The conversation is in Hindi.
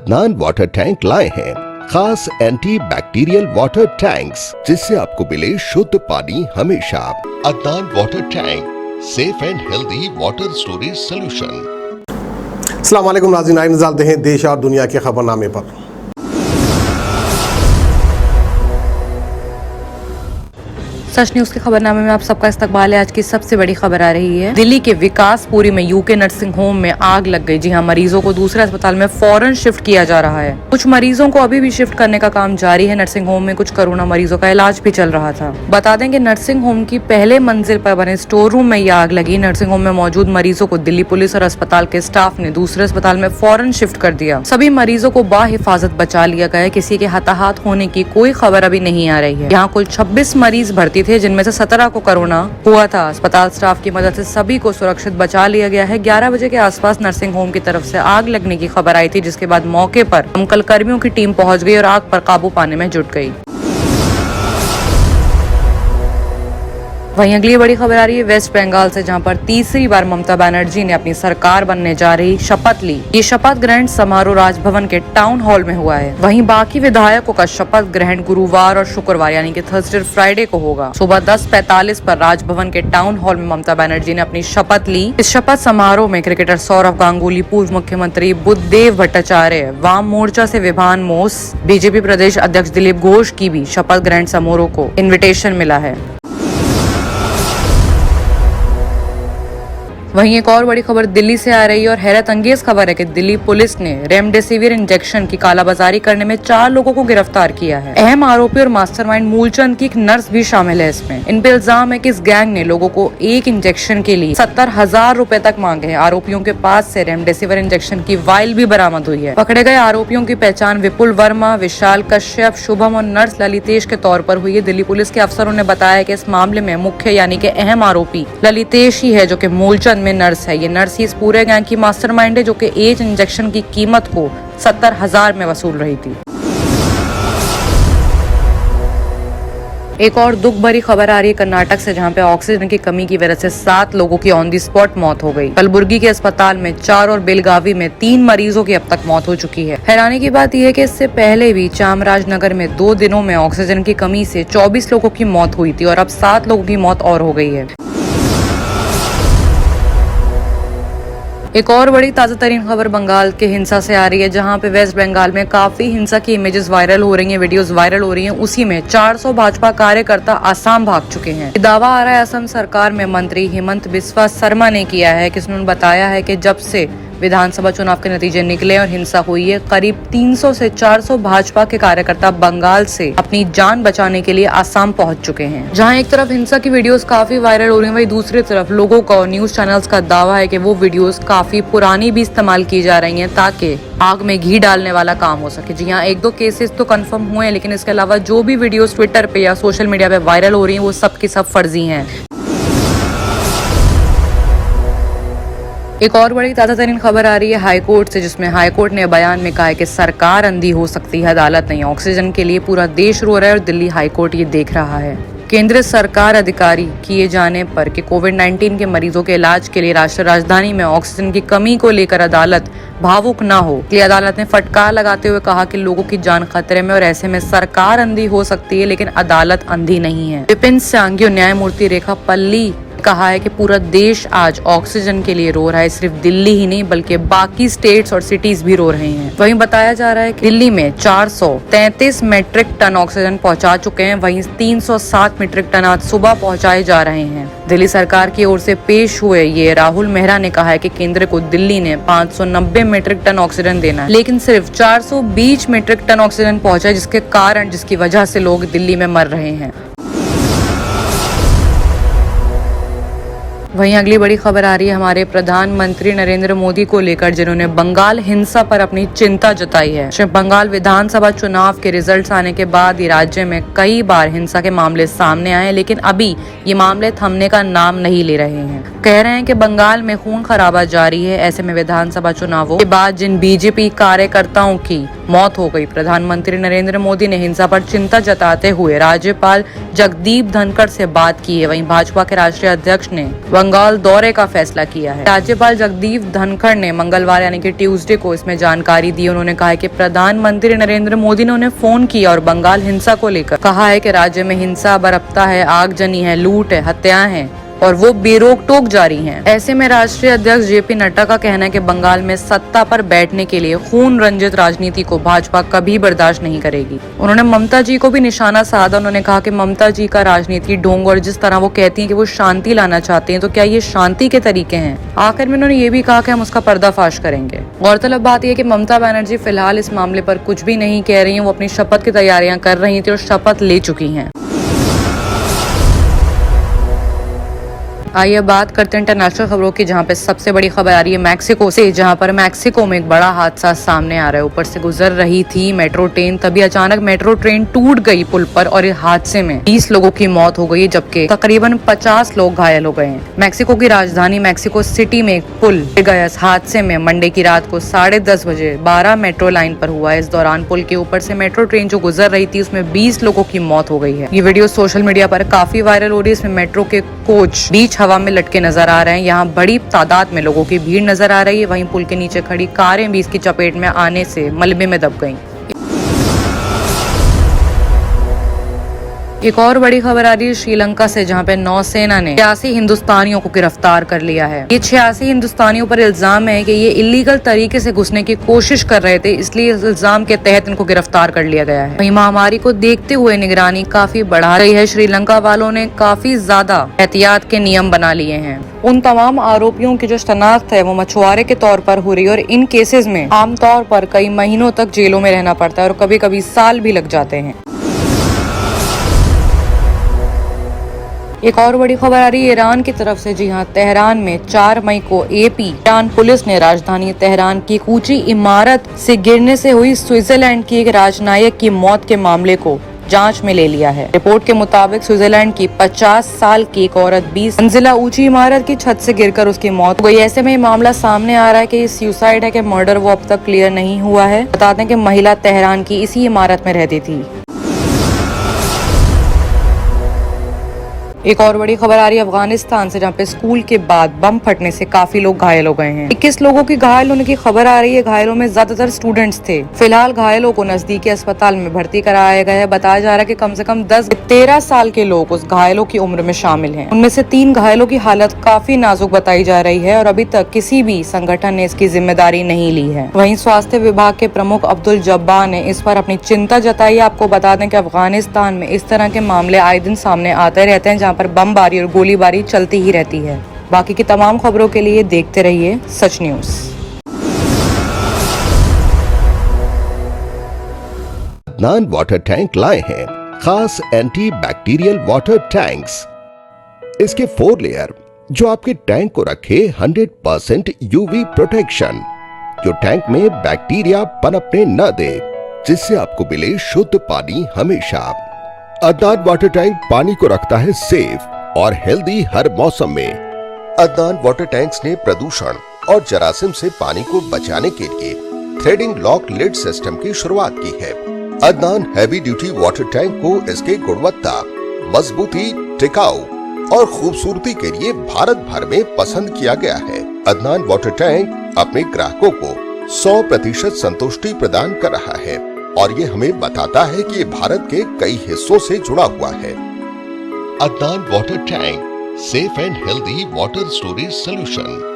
अदनान वाटर टैंक लाए हैं खास एंटी बैक्टीरियल वाटर टैंक्स, जिससे आपको मिले शुद्ध पानी हमेशा। Adnan water tank, safe and healthy water storage solution. अस्सलाम वालेकुम नाज़रीन, आइए नज़र डालते हैं देश और दुनिया के खबरनामे पर। सच न्यूज के खबरनामे में आप सबका इस्तकबाल है। आज की सबसे बड़ी खबर आ रही है, दिल्ली के विकासपुरी में यूके नर्सिंग होम में आग लग गई। जी हाँ, मरीजों को दूसरे अस्पताल में फौरन शिफ्ट किया जा रहा है। कुछ मरीजों को अभी भी शिफ्ट करने का काम जारी है। नर्सिंग होम में कुछ कोरोना मरीजों का इलाज भी चल रहा था। बता दें कि नर्सिंग होम की पहले मंजिल पर बने स्टोर रूम में यह आग लगी। नर्सिंग होम में मौजूद मरीजों को दिल्ली पुलिस और अस्पताल के स्टाफ ने दूसरे अस्पताल में फौरन शिफ्ट कर दिया। सभी मरीजों को बाहिफाजत बचा लिया गया। किसी के हताहत होने की कोई खबर अभी नहीं आ रही है। यहाँ कुल 26 मरीज भर्ती थे, जिनमें से 17 को कोरोना हुआ था। अस्पताल स्टाफ की मदद से सभी को सुरक्षित बचा लिया गया है। 11 बजे के आसपास नर्सिंग होम की तरफ से आग लगने की खबर आई थी, जिसके बाद मौके पर दमकल कर्मियों की टीम पहुंच गई और आग पर काबू पाने में जुट गई। वहीं अगली बड़ी खबर आ रही है वेस्ट बंगाल से, जहां पर तीसरी बार ममता बनर्जी ने अपनी सरकार बनने जा रही शपथ ली। ये शपथ ग्रहण समारोह राजभवन के टाउन हॉल में हुआ है। वहीं बाकी विधायकों का शपथ ग्रहण गुरुवार और शुक्रवार यानी कि थर्सडे और फ्राइडे को होगा। सुबह 10:45 पर राजभवन के टाउन हॉल में ममता बनर्जी ने अपनी शपथ ली। इस शपथ समारोह में क्रिकेटर सौरव गांगुली, पूर्व मुख्यमंत्री बुद्धदेव भट्टाचार्य, वाम मोर्चा से विभान मोस, बीजेपी प्रदेश अध्यक्ष दिलीप घोष की भी शपथ ग्रहण समारोह को इन्विटेशन मिला है। वहीं एक और बड़ी खबर दिल्ली से आ रही है और हैरत अंगेज खबर है कि दिल्ली पुलिस ने रेमडेसिविर इंजेक्शन की कालाबाजारी करने में 4 लोगों को गिरफ्तार किया है। अहम आरोपी और मास्टरमाइंड मूलचंद की एक नर्स भी शामिल है इसमें। इन पे इल्जाम है कि इस गैंग ने लोगों को एक इंजेक्शन के लिए 70,000 रुपए तक मांगे हैं। आरोपियों के पास से रेमडेसिविर इंजेक्शन की वाइल भी बरामद हुई है। पकड़े गए आरोपियों की पहचान विपुल वर्मा, विशाल कश्यप, शुभम और नर्स ललितेश के तौर पर हुई है। दिल्ली पुलिस के अफसरों ने बताया कि इस मामले में मुख्य यानी कि अहम आरोपी ललितेश ही है, जो कि मूलचंद में नर्स है। ये नर्स ही इस पूरे गैंग की मास्टरमाइंड है, जो कि एक इंजेक्शन की कीमत को 70,000 में वसूल रही थी। एक और दुख भरी खबर आ रही है कर्नाटक से, जहां पे ऑक्सीजन की कमी की वजह से 7 लोगों की ऑन दी स्पॉट मौत हो गई। कलबुर्गी के अस्पताल में 4 और बेलगावी में 3 मरीजों की अब तक मौत हो चुकी है। हैरानी की बात यह है कि इससे पहले भी चामराजनगर में 2 दिनों में ऑक्सीजन की कमी से 24 लोगों की मौत हुई थी और अब 7 लोगों की मौत और हो गई है। एक और बड़ी ताजा तरीन खबर बंगाल के हिंसा से आ रही है, जहां पे वेस्ट बंगाल में काफी हिंसा की इमेजेस वायरल हो रही हैं, वीडियोस वायरल हो रही हैं। उसी में 400 भाजपा कार्यकर्ता आसाम भाग चुके हैं। दावा आ रहा है असम सरकार में मंत्री हेमंत बिस्वा शर्मा ने किया है, कि उन्होंने बताया है कि जब से विधानसभा चुनाव के नतीजे निकले और हिंसा हुई है, करीब 300 से 400 भाजपा के कार्यकर्ता बंगाल से अपनी जान बचाने के लिए आसाम पहुंच चुके हैं। जहां एक तरफ हिंसा की वीडियोस काफी वायरल हो रही हैं, वहीं दूसरी तरफ लोगों का और न्यूज चैनल्स का दावा है कि वो वीडियोस काफी पुरानी भी इस्तेमाल की जा रही हैं, ताकि आग में घी डालने वाला काम हो सके। जी हाँ, 1-2 केसेस तो कंफर्म हुए हैं, लेकिन इसके अलावा जो भी वीडियोस ट्विटर पे या सोशल मीडिया पे वायरल हो रही हैं, वो सब की सब फर्जी हैं। एक और बड़ी ताजा तरीन खबर आ रही है हाईकोर्ट से, जिसमें हाईकोर्ट ने बयान में कहा है कि सरकार अंधी हो सकती है, अदालत नहीं। ऑक्सीजन के लिए पूरा देश रो रहा है और दिल्ली हाईकोर्ट ये देख रहा है। केंद्र सरकार अधिकारी किए जाने पर कि कोविड-19 के मरीजों के इलाज के लिए राष्ट्रीय राजधानी में ऑक्सीजन की कमी को लेकर अदालत भावुक न हो। इसलिए अदालत ने फटकार लगाते हुए कहा कि लोगों की जान खतरे में और ऐसे में सरकार अंधी हो सकती है, लेकिन अदालत अंधी नहीं है। विपिन सांघी, न्यायमूर्ति रेखा पल्ली कहा है कि पूरा देश आज ऑक्सीजन के लिए रो रहा है। सिर्फ दिल्ली ही नहीं बल्कि बाकी स्टेट्स और सिटीज भी रो रहे हैं। वहीं बताया जा रहा है कि दिल्ली में 433 मीट्रिक टन ऑक्सीजन पहुंचा चुके हैं। वहीं 307 मीट्रिक टन आज सुबह पहुंचाए जा रहे हैं। दिल्ली सरकार की ओर से पेश हुए ये राहुल मेहरा ने कहा है कि केंद्र को दिल्ली ने 590 मीट्रिक टन ऑक्सीजन देना है, लेकिन सिर्फ 420 मीट्रिक टन ऑक्सीजन पहुंचा, जिसकी वजह से लोग दिल्ली में मर रहे हैं। वहीं अगली बड़ी खबर आ रही है हमारे प्रधानमंत्री नरेंद्र मोदी को लेकर, जिन्होंने बंगाल हिंसा पर अपनी चिंता जताई है। बंगाल विधानसभा चुनाव के रिजल्ट्स आने के बाद ही राज्य में कई बार हिंसा के मामले सामने आए, लेकिन अभी ये मामले थमने का नाम नहीं ले रहे हैं। कह रहे हैं कि बंगाल में खून खराबा जारी है। ऐसे में विधानसभा चुनावों के बाद जिन बीजेपी कार्यकर्ताओं की मौत हो गई, प्रधानमंत्री नरेंद्र मोदी ने हिंसा पर चिंता जताते हुए राज्यपाल जगदीप धनखड़ से बात की है। वहीं भाजपा के राष्ट्रीय अध्यक्ष ने बंगाल दौरे का फैसला किया है। राज्यपाल जगदीप धनखड़ ने मंगलवार यानी कि ट्यूसडे को इसमें जानकारी दी। उन्होंने कहा है कि प्रधानमंत्री नरेंद्र मोदी ने उन्हें फोन किया और बंगाल हिंसा को लेकर कहा है कि राज्य में हिंसा बरपता है, आगजनी है, लूट है, हत्याएं हैं और वो बेरोक टोक जारी हैं। ऐसे में राष्ट्रीय अध्यक्ष जेपी नड्डा का कहना है कि बंगाल में सत्ता पर बैठने के लिए खून रंजित राजनीति को भाजपा कभी बर्दाश्त नहीं करेगी। उन्होंने ममता जी को भी निशाना साधा। उन्होंने कहा कि ममता जी का राजनीति ढोंग और जिस तरह वो कहती हैं कि वो शांति लाना चाहती हैं, तो क्या ये शांति के तरीके हैं? आखिर में उन्होंने ये भी कहा कि हम उसका पर्दाफाश करेंगे। गौरतलब बात यह कि ममता बनर्जी फिलहाल इस मामले पर कुछ भी नहीं कह रही है। वो अपनी शपथ की तैयारियां कर रही थी और शपथ ले चुकी हैं। आइए बात करते हैं इंटरनेशनल खबरों की, जहां पे सबसे बड़ी खबर आ रही है मैक्सिको से, जहां पर मैक्सिको में एक बड़ा हादसा सामने आ रहा है। ऊपर से गुजर रही थी मेट्रो ट्रेन, तभी अचानक मेट्रो ट्रेन टूट गई पुल पर और इस हादसे में 20 लोगों की मौत हो गई, जबकि तकरीबन 50 लोग घायल हो गए हैं। मैक्सिको की राजधानी मैक्सिको सिटी में एक पुल गिर गया। इस हादसे में मंडे की रात को 10:30 बजे 12 मेट्रो लाइन पर हुआ। इस दौरान पुल के ऊपर से मेट्रो ट्रेन जो गुजर रही थी उसमें 20 लोगों की मौत हो गई है। ये वीडियो सोशल मीडिया पर काफी वायरल हो रही है। इसमें मेट्रो के कोच बीच हवा में लटके नजर आ रहे हैं। यहाँ बड़ी तादाद में लोगों की भीड़ नजर आ रही है। वहीं पुल के नीचे खड़ी कारें भी इसकी चपेट में आने से मलबे में दब गईं। एक और बड़ी खबर आ रही है श्रीलंका से, जहां पे नौसेना ने 86 हिंदुस्तानियों को गिरफ्तार कर लिया है। ये 86 हिंदुस्तानियों पर इल्जाम है कि ये इलीगल तरीके से घुसने की कोशिश कर रहे थे, इसलिए इस इल्जाम के तहत इनको गिरफ्तार कर लिया गया है। वहीं महामारी को देखते हुए निगरानी काफी बढ़ा रही है। श्रीलंका वालों ने काफी ज्यादा एहतियात के नियम बना लिए हैं। उन तमाम आरोपियों की जो शनाख्त है वो मछुआरे के तौर पर हो रही है और इन केसेस में आमतौर पर कई महीनों तक जेलों में रहना पड़ता है और कभी कभी साल भी लग जाते हैं। एक और बड़ी खबर आ रही है ईरान की तरफ से। जी हां, तेहरान में 4 मई को ईरान पुलिस ने राजधानी तेहरान की एक ऊंची इमारत से गिरने से हुई स्विट्जरलैंड की एक राजनायक की मौत के मामले को जांच में ले लिया है। रिपोर्ट के मुताबिक स्विट्जरलैंड की 50 साल की एक औरत 20 मंजिला ऊंची इमारत की छत से गिरकर उसकी मौत हो गई। ऐसे में ये मामला सामने आ रहा है कि ये सुसाइड है कि मर्डर, वो अब तक क्लियर नहीं हुआ है। बताते हैं कि महिला तेहरान की इसी इमारत में रहती थी। एक और बड़ी खबर आ रही है अफगानिस्तान से, जहाँ पे स्कूल के बाद बम फटने से काफी लोग घायल हो गए हैं। 21 लोगों की घायल होने की खबर आ रही है। घायलों में ज्यादातर स्टूडेंट्स थे। फिलहाल घायलों को नजदीकी अस्पताल में भर्ती कराया गया है। बताया जा रहा है कि कम से कम 10-13 साल के लोग उस घायलों की उम्र में शामिल हैं। उनमें से 3 घायलों की हालत काफी नाजुक बताई जा रही है और अभी तक किसी भी संगठन ने इसकी जिम्मेदारी नहीं ली है। वहीं स्वास्थ्य विभाग के प्रमुख अब्दुल जब्बार ने इस पर अपनी चिंता जताई। आपको बता दें कि अफगानिस्तान में इस तरह के मामले आए दिन सामने आते रहते हैं, जहाँ पर बमबारी और गोलीबारी चलती ही रहती है। बाकी की तमाम खबरों के लिए देखते रहिए सच न्यूज। अदनान वाटर टैंक लाए हैं खास एंटी बैक्टीरियल वाटर टैंक्स। इसके 4 लेयर जो आपके टैंक को रखे 100% यूवी प्रोटेक्शन, जो टैंक में बैक्टीरिया पनपने न दे, जिससे आपको मिले शुद्ध पानी हमेशा। अदनान वाटर टैंक पानी को रखता है सेफ और हेल्दी हर मौसम में। अदनान वाटर टैंक्स ने प्रदूषण और जरासीम से पानी को बचाने के लिए थ्रेडिंग लॉक लिड सिस्टम की शुरुआत की है। Adnan heavy duty water tank को इसके गुणवत्ता, मजबूती, टिकाऊ और खूबसूरती के लिए भारत भर में पसंद किया गया है। अदनान वाटर टैंक अपने ग्राहकों को 100% संतुष्टि प्रदान कर रहा है और ये हमें बताता है कि ये भारत के कई हिस्सों से जुड़ा हुआ है। Adnan water tank, safe and healthy water storage solution.